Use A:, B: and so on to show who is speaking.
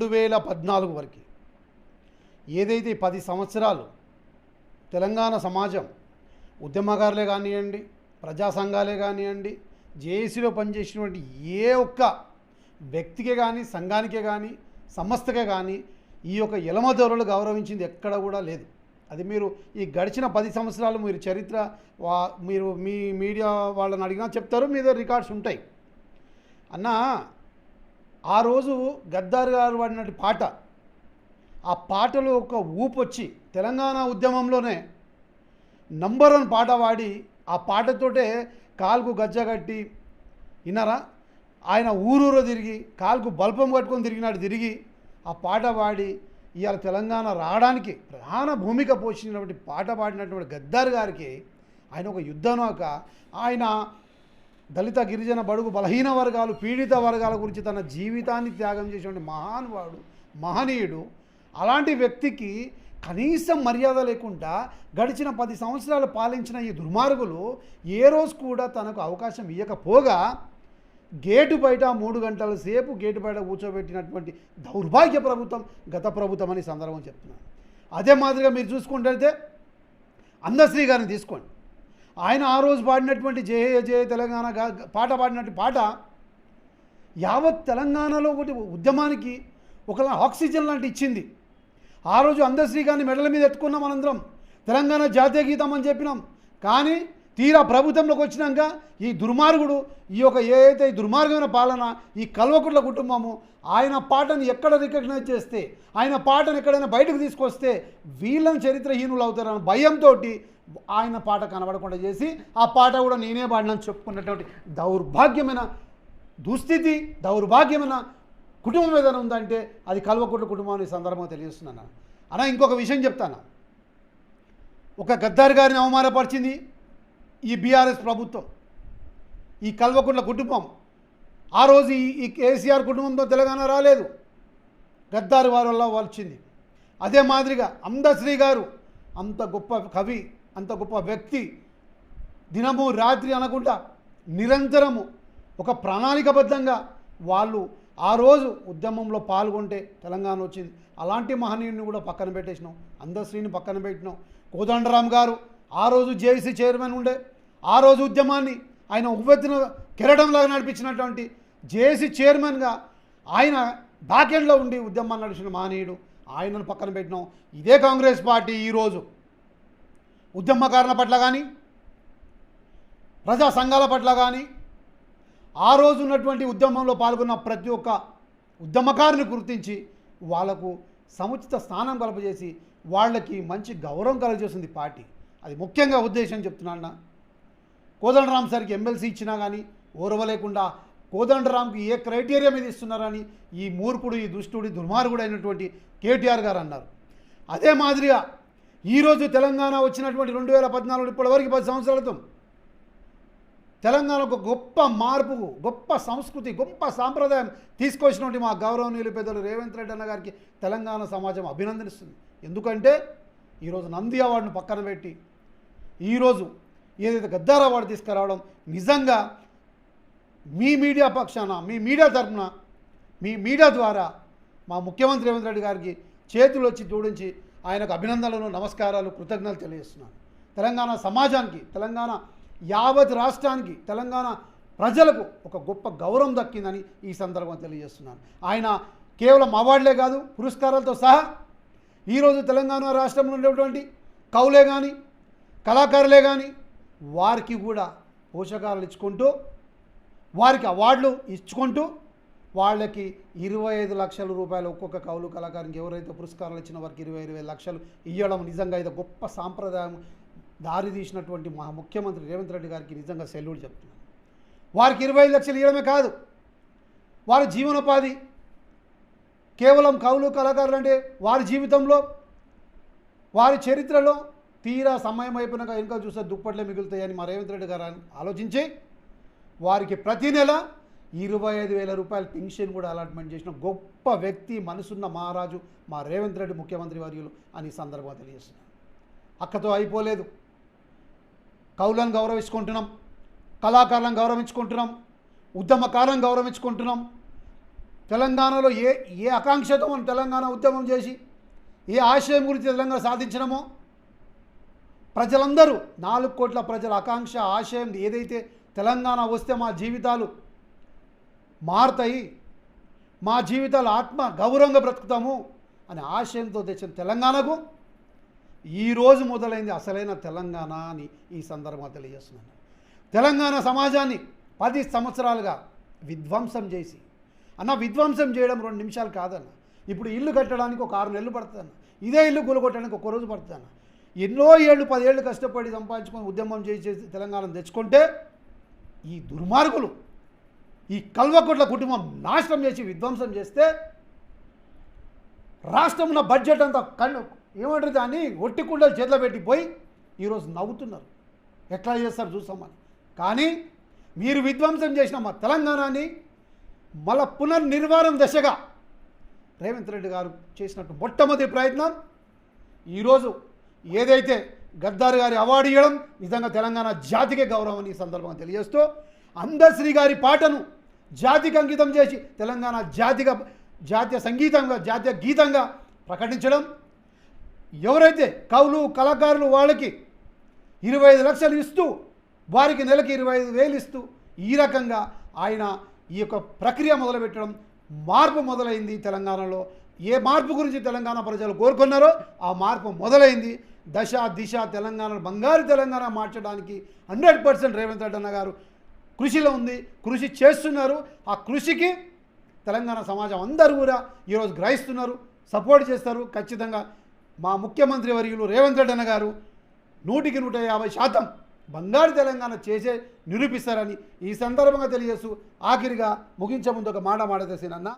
A: 2014 వరకు ఏదైతే 10 సంవత్సరాలు తెలంగాణ సమాజం ఉద్యమకారులే కానివ్వండి, ప్రజా సంఘాలే కానివ్వండి, జేఏసీలో పనిచేసినటువంటి ఏ ఒక్క వ్యక్తికే కానీ, సంఘానికే కానీ, సంస్థకే కానీ ఈ యొక్క ఎలమదొరలు గౌరవించింది ఎక్కడ కూడా లేదు. అది మీరు ఈ గడిచిన 10 సంవత్సరాలు మీరు చరిత్ర మీరు మీ మీడియా వాళ్ళని అడిగినా చెప్తారు, మీ దగ్గర రికార్డ్స్ ఉంటాయి. అన్న ఆ రోజు గద్దార్ గారు పాడినట్టు పాట, ఆ పాటలో ఒక ఊపు వచ్చి తెలంగాణ ఉద్యమంలోనే నంబర్ 1 పాట పాడి ఆ పాటతోటే కాలుకు గజ్జ కట్టి విన్నారా, ఆయన ఊరూరో తిరిగి కాలుకు బల్పం కట్టుకొని తిరిగి ఆ పాట పాడి ఇవాళ తెలంగాణ రావడానికి ప్రధాన భూమిక పోషించినటువంటి పాట పాడినటువంటి గద్దార్ గారికి ఆయన ఒక యుద్ధనౌక, ఆయన దళిత గిరిజన బడుగు బలహీన వర్గాలు పీడిత వర్గాల గురించి తన జీవితాన్ని త్యాగం చేసినటువంటి మహానుభావుడు, మహనీయుడు. అలాంటి వ్యక్తికి కనీసం మర్యాద లేకుండా గడిచిన 10 సంవత్సరాలు పాలించిన ఈ దుర్మార్గులు ఏ రోజు కూడా తనకు అవకాశం ఇవ్వకపోగా గేటు బయట 3 గంటల సేపు గేటు బయట కూర్చోబెట్టినటువంటి దౌర్భాగ్య ప్రభుత్వం గత ప్రభుత్వం అని సందర్భం చెప్తున్నాను. అదే మాదిరిగా మీరు చూసుకుంటే అందశ్రీ గారిని తీసుకోండి. ఆయన ఆ రోజు పాడినటువంటి జయ జయ తెలంగాణ పాట పాడినట్టు పాట యావత్ తెలంగాణలో ఒకటి ఉద్యమానికి ఒక ఆక్సిజన్ లాంటి ఇచ్చింది. ఆ రోజు అందశ్రీ గారిని మెడల మీద ఎత్తుకున్నాం, మనందరం తెలంగాణ జాతీయ గీతం అని చెప్పినాం. కానీ తీరా ప్రభుత్వంలోకి వచ్చినాక ఈ దుర్మార్గుడు, ఈ యొక్క ఏదైతే దుర్మార్గమైన పాలన, ఈ కల్వకుట్ల కుటుంబము ఆయన పాటను ఎక్కడ రికగ్నైజ్ చేస్తే, ఆయన పాటను ఎక్కడైనా బయటకు తీసుకొస్తే వీళ్ళని చరిత్రహీనులు అవుతారని భయంతో ఆయన పాట కనబడకుండా చేసి ఆ పాట కూడా నేనే పాడినని చెప్పుకున్నటువంటి దౌర్భాగ్యమైన దుస్థితి, దౌర్భాగ్యమైన కుటుంబం ఏదైనా ఉందంటే అది కల్వకుట్ల కుటుంబం అనే సందర్భంగా తెలియజేస్తున్నాను. అలా ఇంకొక విషయం చెప్తాను. ఒక గద్దార్ గారిని అవమానపరిచింది ఈ బీఆర్ఎస్ ప్రభుత్వం, ఈ కల్వకుట్ల కుటుంబం. ఆ రోజు ఈ కేసీఆర్ కుటుంబంతో తెలంగాణ రాలేదు, గద్దార్ వారి వల్ల వచ్చింది. అదే మాదిరిగా అందశ్రీ గారు అంత గొప్ప కవి, అంత గొప్ప వ్యక్తి, దినము రాత్రి అనకుండా నిరంతరము ఒక ప్రణాళికబద్ధంగా వాళ్ళు ఆ రోజు ఉద్యమంలో పాల్గొంటే తెలంగాణ వచ్చింది. అలాంటి మహనీయుడిని కూడా పక్కన పెట్టేసినాం, అందశ్రీని పక్కన పెట్టినాం. కోదండరామ్ గారు ఆ రోజు జేఏసీ చైర్మన్ ఉండే, ఆ రోజు ఉద్యమాన్ని ఆయన ఉవ్వెత్తున కెరటంలాగా నడిపించినటువంటి జేఏసీ చైర్మన్గా ఆయన బ్యాకెండ్లో ఉండి ఉద్యమాన్ని నడిచిన మహనీయుడు, ఆయనను పక్కన పెట్టినాం. ఇదే కాంగ్రెస్ పార్టీ ఈరోజు ఉద్యమకారుల పట్ల కానీ, ప్రజా సంఘాల పట్ల కానీ, ఆ రోజు ఉన్నటువంటి ఉద్యమంలో పాల్గొన్న ప్రతి ఒక్క ఉద్యమకారుని గుర్తించి వాళ్లకు సముచిత స్థానం కలపజేసి వాళ్ళకి మంచి గౌరవం కలగజేస్తుంది పార్టీ. అది ముఖ్యంగా ఉద్దేశం చెప్తున్నాను. కోదండరామ్ సార్కి ఎమ్మెల్సీ ఇచ్చినా కానీ ఓర్వలేకుండా కోదండరామ్కి ఏ క్రైటీరియా మీద ఇస్తున్నారని ఈ మూర్ఖుడు, ఈ దుష్టుడు, దుర్మార్గుడు అయినటువంటి కేటీఆర్ గారు అన్నారు. అదే మాదిరిగా ఈరోజు తెలంగాణ వచ్చినటువంటి 2014 ఇప్పటివరకు 10 సంవత్సరాలతో తెలంగాణ ఒక గొప్ప మార్పు, గొప్ప సంస్కృతి, గొప్ప సాంప్రదాయం తీసుకొచ్చినటువంటి మా గౌరవనీయులు పెద్దలు రేవంత్ రెడ్డి అన్న గారికి తెలంగాణ సమాజం అభినందనిస్తుంది. ఎందుకంటే ఈరోజు నంది అవార్డును పక్కన పెట్టి ఈరోజు ఏదైతే గద్దార్ అవార్డు తీసుకురావడం నిజంగా మీ మీడియా పక్షాన, మీ మీడియా తరఫున, మీ మీడియా ద్వారా మా ముఖ్యమంత్రి రేవంత్ రెడ్డి గారికి చేతులు వచ్చి జోడించి ఆయనకు అభినందనలు, నమస్కారాలు, కృతజ్ఞతలు తెలియజేస్తున్నాను. తెలంగాణ సమాజానికి, తెలంగాణ యావత్ రాష్ట్రానికి, తెలంగాణ ప్రజలకు ఒక గొప్ప గౌరవం దక్కిందని ఈ సందర్భంగా తెలియజేస్తున్నాను. ఆయన కేవలం అవార్డులే కాదు, పురస్కారాలతో సహా ఈరోజు తెలంగాణ రాష్ట్రంలో ఉండేటువంటి కవులే కానీ, కళాకారులే కానీ వారికి కూడా పోషకాలు ఇచ్చుకుంటూ, వారికి అవార్డులు ఇచ్చుకుంటూ వాళ్ళకి 25 లక్షల రూపాయలు ఒక్కొక్క కవులు కళాకారునికి ఎవరైతే పురస్కారాలు ఇచ్చిన వారికి 25 లక్షలు ఇవ్వడం నిజంగా ఇది గొప్ప సాంప్రదాయం దారి తీసినటువంటి మా ముఖ్యమంత్రి రేవంత్ రెడ్డి గారికి నిజంగా సెల్యూట్ చెప్తున్నాను. వారికి 25 లక్షలు ఇవ్వడమే కాదు, వారి జీవనోపాధి కేవలం కవులు కళాకారులు అంటే వారి జీవితంలో, వారి చరిత్రలో తీరా సమయం అయిపోయినాక ఇంకా చూస్తే దుప్పట్లే మిగులుతాయని మా రేవంత్ రెడ్డి గారు ఆలోచించి వారికి ప్రతి నెల 25,000 రూపాయల పెన్షన్ కూడా అలాట్మెంట్ చేసిన గొప్ప వ్యక్తి, మనసున్న మహారాజు మా రేవంత్ రెడ్డి ముఖ్యమంత్రి వర్యులు అని సందర్భంగా తెలియజేస్తున్నాను. అక్కతో అయిపోలేదు. కవులను గౌరవించుకుంటున్నాం, కళాకారులను గౌరవించుకుంటున్నాం, ఉద్యమకారులను గౌరవించుకుంటున్నాం, తెలంగాణలో ఏ ఆకాంక్షతో మనం తెలంగాణ ఉద్యమం చేసి ఏ ఆశయం గురించి తెలంగాణ సాధించినామో ప్రజలందరూ 4 కోట్ల ప్రజల ఆకాంక్ష ఆశయం ఏదైతే తెలంగాణ వస్తే మా జీవితాలు మారుతాయి, మా జీవితాలు ఆత్మ గౌరవంగా బ్రతుకుతాము అనే ఆశయంతో తెచ్చిన తెలంగాణకు ఈరోజు మొదలైంది అసలైన తెలంగాణ అని ఈ సందర్భంగా తెలియజేస్తున్నాను. తెలంగాణ సమాజాన్ని 10 సంవత్సరాలుగా విధ్వంసం చేసి విధ్వంసం చేయడం 2 నిమిషాలు కాదన్న. ఇప్పుడు ఇల్లు కట్టడానికి ఒక 6 నెలలు పడుతుందన్న. ఇదే ఇల్లు కూలగొట్టడానికి ఒక రోజు పడుతుందన్న. ఎన్నో ఏళ్ళు 10 ఏళ్ళు కష్టపడి సంపాదించుకొని ఉద్యమం చేసి తెలంగాణను తెచ్చుకుంటే ఈ దుర్మార్గులు ఈ కల్వకుట్ల కుటుంబం నాశనం చేసి విధ్వంసం చేస్తే రాష్ట్రం ఉన్న బడ్జెట్ అంతా ఏమంటారు దాన్ని ఒట్టి కుండలు చేతిలో పెట్టిపోయి ఈరోజు నవ్వుతున్నారు. ఎట్లా చేస్తారు చూస్తామని. కానీ మీరు విధ్వంసం చేసిన మా తెలంగాణని మళ్ళా పునర్నిర్మాణం దశగా రేవంత్ రెడ్డి గారు చేసినట్టు మొట్టమొదటి ప్రయత్నం ఈరోజు ఏదైతే గద్దార్ గారి అవార్డు ఇవ్వడం నిజంగా తెలంగాణ జాతికే గౌరవం అని ఈ సందర్భంగా తెలియజేస్తూ అందశ్రీ గారి పాటను జాతికి అంకితం చేసి తెలంగాణ జాతీయ సంగీతంగా జాతీయ గీతంగా ప్రకటించడం, ఎవరైతే కవులు కళాకారులు వాళ్ళకి 25 లక్షలు ఇస్తూ వారికి నెలకి 25,000 ఇస్తూ ఈ రకంగా ఆయన ఈ యొక్క ప్రక్రియ మొదలుపెట్టడం మార్పు మొదలైంది. తెలంగాణలో ఏ మార్పు గురించి తెలంగాణ ప్రజలు కోరుకున్నారో ఆ మార్పు మొదలైంది. దశ దిశ తెలంగాణ బంగారు తెలంగాణ మార్చడానికి 100% రేవంత్ రెడ్డి అన్న గారు కృషిలో ఉంది, కృషి చేస్తున్నారు. ఆ కృషికి తెలంగాణ సమాజం అందరూ కూడా ఈరోజు గ్రహిస్తున్నారు, సపోర్ట్ చేస్తారు. ఖచ్చితంగా మా ముఖ్యమంత్రి వర్యులు రేవంత్ రెడ్డి అన్న గారు 100కి 150% బంగారు తెలంగాణ చేసే నిరూపిస్తారని ఈ సందర్భంగా తెలియజేస్తూ ఆఖరిగా ముగించే ముందు ఒక మాట మాట్లాడేసినన్న.